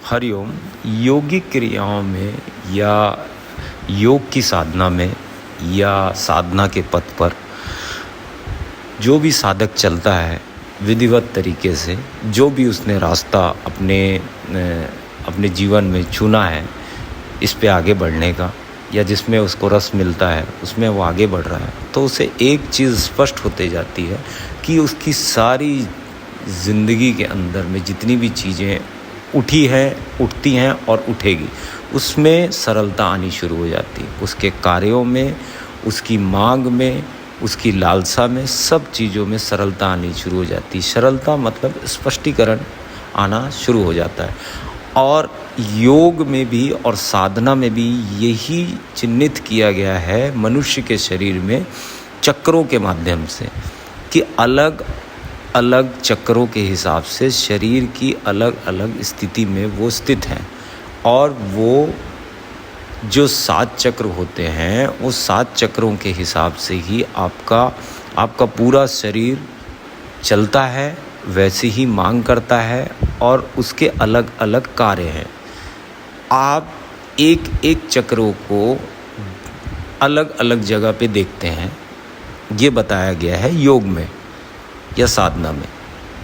हरिओम। योगिक क्रियाओं में या योग की साधना में या साधना के पथ पर जो भी साधक चलता है विधिवत तरीके से, जो भी उसने रास्ता अपने जीवन में चुना है इस पे आगे बढ़ने का, या जिसमें उसको रस मिलता है उसमें वो आगे बढ़ रहा है, तो उसे एक चीज़ स्पष्ट होते जाती है कि उसकी सारी ज़िंदगी के अंदर में जितनी भी चीज़ें उठी हैं, उठती हैं और उठेगी, उसमें सरलता आनी शुरू हो जाती है। उसके कार्यों में, उसकी मांग में, उसकी लालसा में, सब चीज़ों में सरलता आनी शुरू हो जाती है। सरलता मतलब स्पष्टीकरण आना शुरू हो जाता है। और योग में भी और साधना में भी यही चिन्हित किया गया है मनुष्य के शरीर में चक्रों के माध्यम से, कि अलग अलग चक्रों के हिसाब से शरीर की अलग अलग स्थिति में वो स्थित हैं। और वो जो 7 चक्र होते हैं, वो 7 चक्रों के हिसाब से ही आपका पूरा शरीर चलता है, वैसे ही मांग करता है और उसके अलग अलग कार्य हैं। आप एक एक चक्रों को अलग अलग जगह पे देखते हैं, ये बताया गया है योग में या साधना में।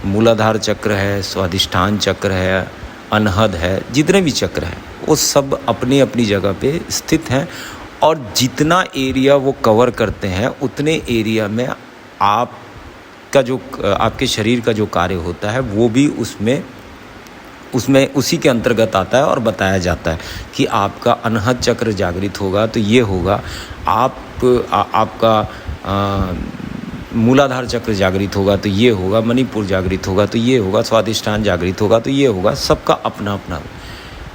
मूलाधार चक्र है, स्वाधिष्ठान चक्र है, अनहद है, जितने भी चक्र हैं वो सब अपनी अपनी जगह पे स्थित हैं। और जितना एरिया वो कवर करते हैं उतने एरिया में आपके शरीर का जो कार्य होता है वो भी उसमें उसी के अंतर्गत आता है। और बताया जाता है कि आपका अनहद चक्र जागृत होगा तो ये होगा, आपका मूलाधार चक्र जागृत होगा तो ये होगा, मणिपुर जागृत होगा तो ये होगा, स्वादिष्ठान जागृत होगा तो ये होगा। सबका अपना अपना।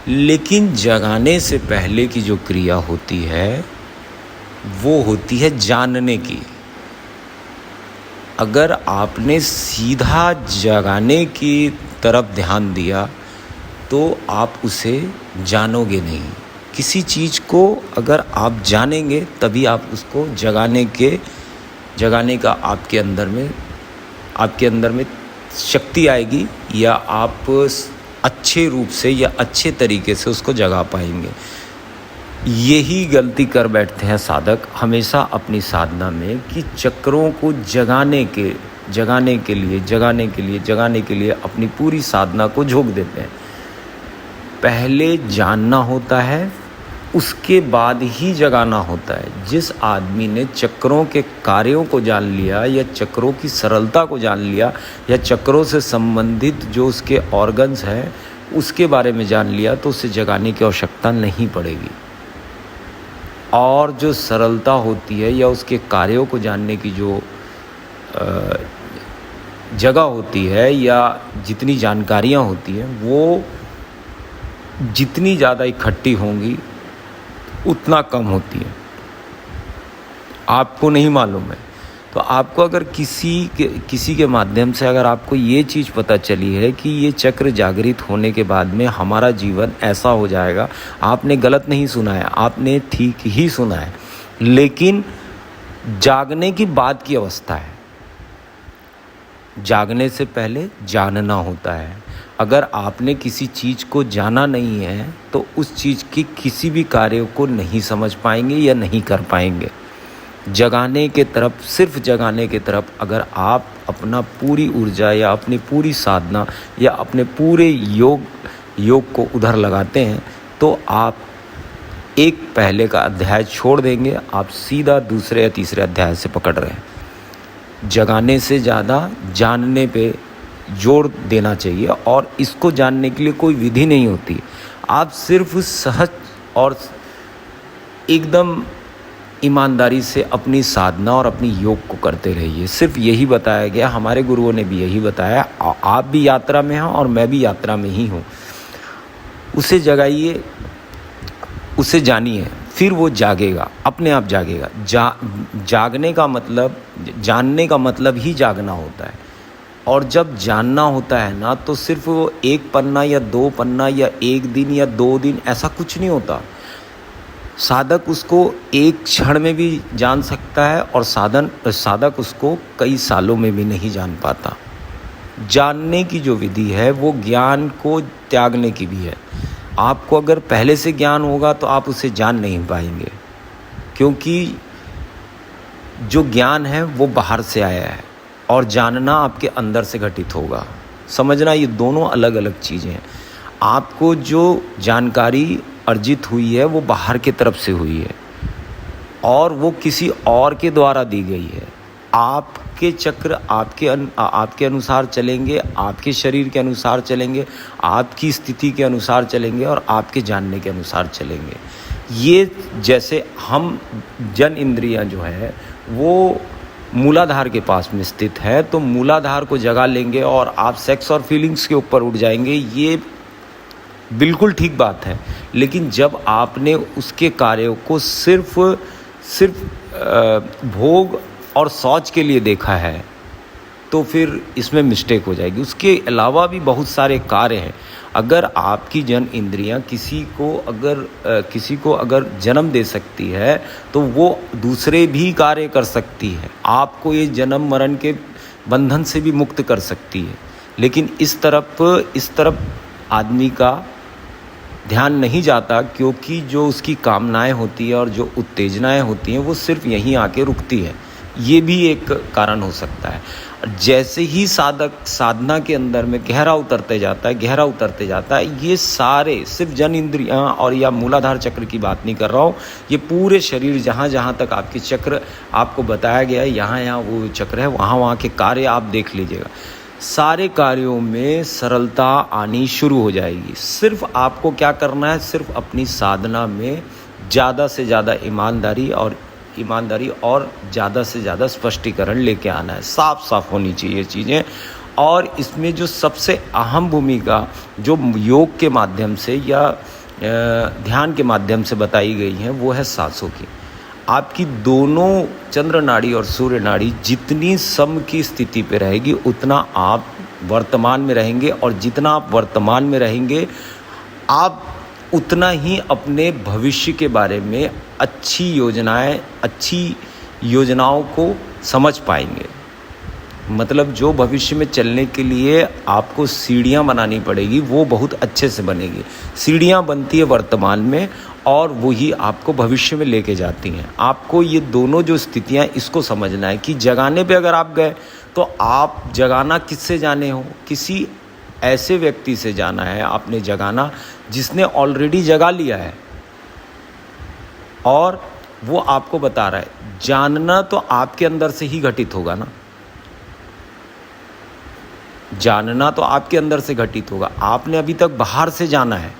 लेकिन जगाने से पहले की जो क्रिया होती है वो होती है जानने की। अगर आपने सीधा जगाने की तरफ ध्यान दिया तो आप उसे जानोगे नहीं। किसी चीज़ को अगर आप जानेंगे तभी आप उसको जगाने का आपके अंदर में शक्ति आएगी, या आप अच्छे रूप से या अच्छे तरीके से उसको जगा पाएंगे। यही गलती कर बैठते हैं साधक हमेशा अपनी साधना में, कि चक्रों को जगाने के लिए अपनी पूरी साधना को झोंक देते हैं। पहले जानना होता है, उसके बाद ही जगाना होता है। जिस आदमी ने चक्रों के कार्यों को जान लिया, या चक्रों की सरलता को जान लिया, या चक्रों से संबंधित जो उसके ऑर्गन्स हैं उसके बारे में जान लिया, तो उसे जगाने की आवश्यकता नहीं पड़ेगी। और जो सरलता होती है या उसके कार्यों को जानने की जो जगह होती है या जितनी जानकारियाँ होती हैं, वो जितनी ज़्यादा इकट्ठी होंगी उतना कम होती है। आपको नहीं मालूम है तो आपको अगर किसी के माध्यम से अगर आपको ये चीज़ पता चली है कि ये चक्र जागृत होने के बाद में हमारा जीवन ऐसा हो जाएगा, आपने गलत नहीं सुना है, आपने ठीक ही सुना है। लेकिन जागने की बाद की अवस्था है, जागने से पहले जानना होता है। अगर आपने किसी चीज़ को जाना नहीं है तो उस चीज़ की किसी भी कार्य को नहीं समझ पाएंगे या नहीं कर पाएंगे। सिर्फ जगाने के तरफ अगर आप अपना पूरी ऊर्जा या अपनी पूरी साधना या अपने पूरे योग को उधर लगाते हैं, तो आप एक पहले का अध्याय छोड़ देंगे, आप सीधा दूसरे या तीसरे अध्याय से पकड़ रहे हैं। जगाने से ज़्यादा जानने पे जोर देना चाहिए। और इसको जानने के लिए कोई विधि नहीं होती, आप सिर्फ सहज और एकदम ईमानदारी से अपनी साधना और अपनी योग को करते रहिए। सिर्फ यही बताया गया, हमारे गुरुओं ने भी यही बताया। आप भी यात्रा में हैं और मैं भी यात्रा में ही हूँ। उसे जगाइए, उसे जानिए, फिर वो जागेगा, अपने आप जागेगा। जागने का मतलब, जानने का मतलब ही जागना होता है। और जब जानना होता है ना, तो सिर्फ वो 1 पन्ना या 2 पन्ना या 1 दिन या 2 दिन ऐसा कुछ नहीं होता। साधक उसको एक क्षण में भी जान सकता है और साधक उसको कई सालों में भी नहीं जान पाता। जानने की जो विधि है वो ज्ञान को त्यागने की भी है। आपको अगर पहले से ज्ञान होगा तो आप उसे जान नहीं पाएंगे, क्योंकि जो ज्ञान है वो बाहर से आया है और जानना आपके अंदर से घटित होगा। समझना, ये दोनों अलग अलग चीज़ें हैं। आपको जो जानकारी अर्जित हुई है वो बाहर की तरफ से हुई है और वो किसी और के द्वारा दी गई है। आपके चक्र आपके अनुसार चलेंगे, आपके शरीर के अनुसार चलेंगे, आपकी स्थिति के अनुसार चलेंगे और आपके जानने के अनुसार चलेंगे। ये जैसे हम जन इंद्रियां जो है वो मूलाधार के पास में स्थित है, तो मूलाधार को जगा लेंगे और आप सेक्स और फीलिंग्स के ऊपर उठ जाएंगे, ये बिल्कुल ठीक बात है। लेकिन जब आपने उसके कार्यों को सिर्फ भोग और शौच के लिए देखा है तो फिर इसमें मिस्टेक हो जाएगी। उसके अलावा भी बहुत सारे कार्य हैं। अगर आपकी जन इंद्रियां किसी को अगर जन्म दे सकती है तो वो दूसरे भी कार्य कर सकती है, आपको ये जन्म मरण के बंधन से भी मुक्त कर सकती है। लेकिन इस तरफ आदमी का ध्यान नहीं जाता, क्योंकि जो उसकी कामनाएं होती है और जो उत्तेजनाएं होती हैं वो सिर्फ यहीं आके रुकती है। ये भी एक कारण हो सकता है। जैसे ही साधक साधना के अंदर में गहरा उतरते जाता है, ये सारे सिर्फ जन इंद्रियां और या मूलाधार चक्र की बात नहीं कर रहा हूँ, ये पूरे शरीर जहाँ तक आपके चक्र आपको बताया गया है, यहाँ वो चक्र है, वहाँ के कार्य आप देख लीजिएगा। सारे कार्यों में सरलता आनी शुरू हो जाएगी। सिर्फ आपको क्या करना है, सिर्फ अपनी साधना में ज़्यादा से ज़्यादा ईमानदारी और ज़्यादा से ज़्यादा स्पष्टीकरण लेके आना है। साफ होनी चाहिए चीज़ें। और इसमें जो सबसे अहम भूमिका जो योग के माध्यम से या ध्यान के माध्यम से बताई गई है वो है सांसों की। आपकी दोनों चंद्र नाड़ी और सूर्य नाड़ी जितनी सम की स्थिति पे रहेगी उतना आप वर्तमान में रहेंगे, और जितना आप वर्तमान में रहेंगे आप उतना ही अपने भविष्य के बारे में अच्छी योजनाओं को समझ पाएंगे। मतलब जो भविष्य में चलने के लिए आपको सीढ़ियाँ बनानी पड़ेगी वो बहुत अच्छे से बनेगी। सीढ़ियाँ बनती है वर्तमान में और वही आपको भविष्य में लेके जाती हैं। आपको ये दोनों जो स्थितियाँ, इसको समझना है कि जगाने पे अगर आप गए तो आप जगाना किससे जाने हो, किसी ऐसे व्यक्ति से जाना है आपने जगाना जिसने ऑलरेडी जगा लिया है और वो आपको बता रहा है। जानना तो आपके अंदर से ही घटित होगा ना, जानना तो आपके अंदर से घटित होगा। आपने अभी तक बाहर से जाना है,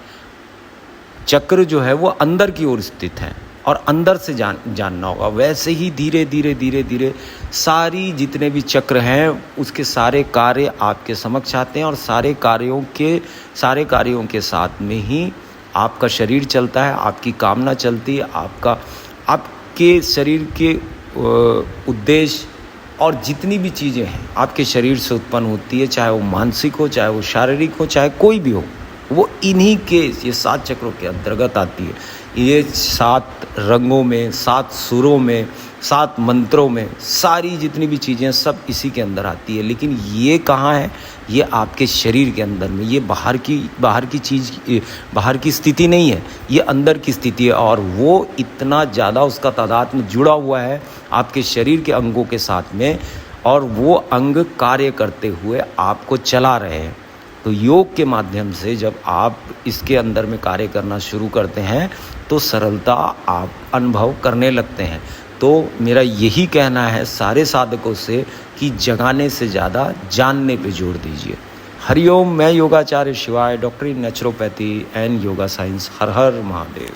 चक्र जो है वो अंदर की ओर स्थित है और अंदर से जानना होगा। वैसे ही धीरे धीरे सारी जितने भी चक्र हैं उसके सारे कार्य आपके समक्ष आते हैं और सारे कार्यों के साथ में ही आपका शरीर चलता है, आपकी कामना चलती है, आपके शरीर के उद्देश्य और जितनी भी चीज़ें हैं आपके शरीर से उत्पन्न होती है, चाहे वो मानसिक हो, चाहे वो शारीरिक हो, चाहे कोई भी हो, वो इन्हीं के ये 7 चक्रों के अंतर्गत आती है। ये 7 रंगों में, 7 सुरों में, 7 मंत्रों में सारी जितनी भी चीज़ें सब इसी के अंदर आती है। लेकिन ये कहाँ है, ये आपके शरीर के अंदर में। ये बाहर की स्थिति नहीं है, ये अंदर की स्थिति है। और वो इतना ज़्यादा उसका तादाद में जुड़ा हुआ है आपके शरीर के अंगों के साथ में, और वो अंग कार्य करते हुए आपको चला रहे हैं। तो योग के माध्यम से जब आप इसके अंदर में कार्य करना शुरू करते हैं तो सरलता आप अनुभव करने लगते हैं। तो मेरा यही कहना है सारे साधकों से कि जगाने से ज़्यादा जानने पे जोर दीजिए। हरिओम। मैं योगाचार्य शिवाय, doctor in naturopathy and yoga science. Her her Mahadev.